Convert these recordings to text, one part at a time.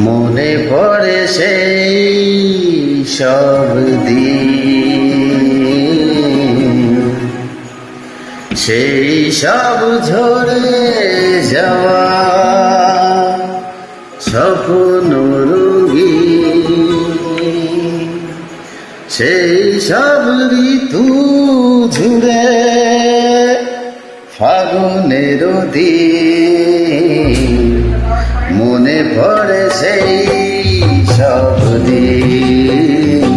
মনে পড়ে সেই সব দিন, সেই সব ঝরে যাওয়া স্বপ্ন রঙিন, সেই সব ঋতু ঝুড়ে ফাগুনের দিন। মনে পড়ে সেই সব দিন,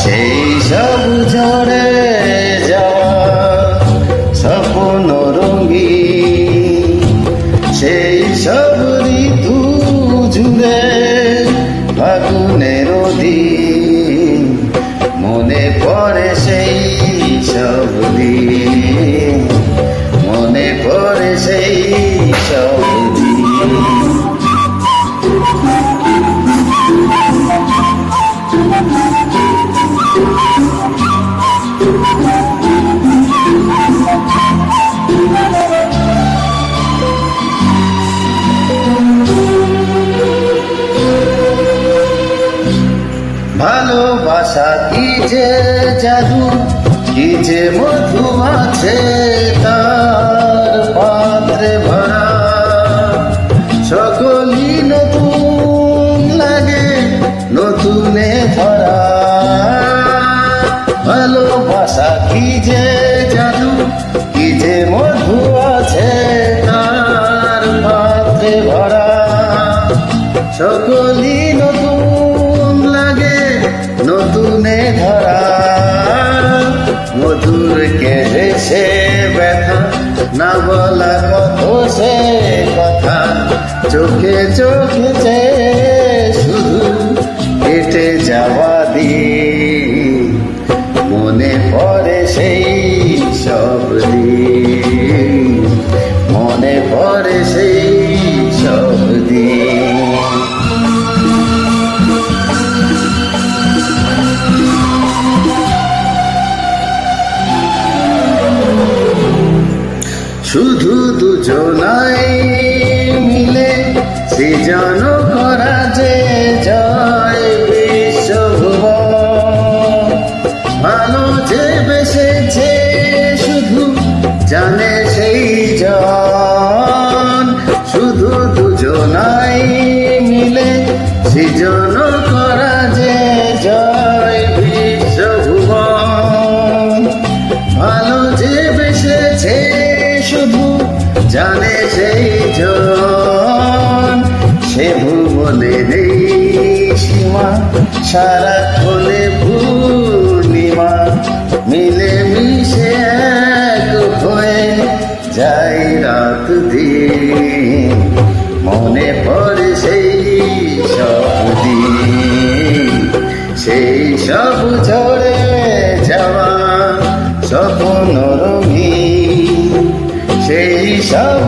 সেই সব ঝরে যাওয়া স্বপ্ন রঙিন, সেই সব ঋতু জুড়ে ফাগুনের দিন। মনে পড়ে সেই সব দিন, মনে পড়ে সেই সব দিন। ভালোবাসা কি যে জাদু, কি যে মধু আছে তার পাত্রে ভরা। সকলই নতুন লাগে নতুনে ধরা। ভালোবাসা কি যে জাদু, কি যে মধু আছে তার পাত্রে ভরা। সকলই নতুন লাগে নতুনে ধরা। মধুর কেঁদেছে ব্যথা, না বলা কত সে কথা। চোখে চোখে শুধু কেটে যাওয়া দিন। মনে পড়ে সেই সব দিন, মনে পড়ে সেই সব দিন। শুধু দুজনাই মিলে সৃজন করা যে জয় বিশ্বভুবন। ভালো যে বেসেছে শুধু জানে সেই জন। শুধু দুজনাই মিলে সৃজন করা যে জয় বিশ্বভুবন। ভালো যে বেসেছে শুধু জানে সেই জন। সে ভুবনে নেই সীমা, সারাক্ষণে পূর্ণিমা। মিলে মিশে এক হয়ে যায় রাত দিন। মনে পড়ে সেই সব দিন, সেই সব ঝরে যাওয়া স্বপ্ন রঙিন, সেই সব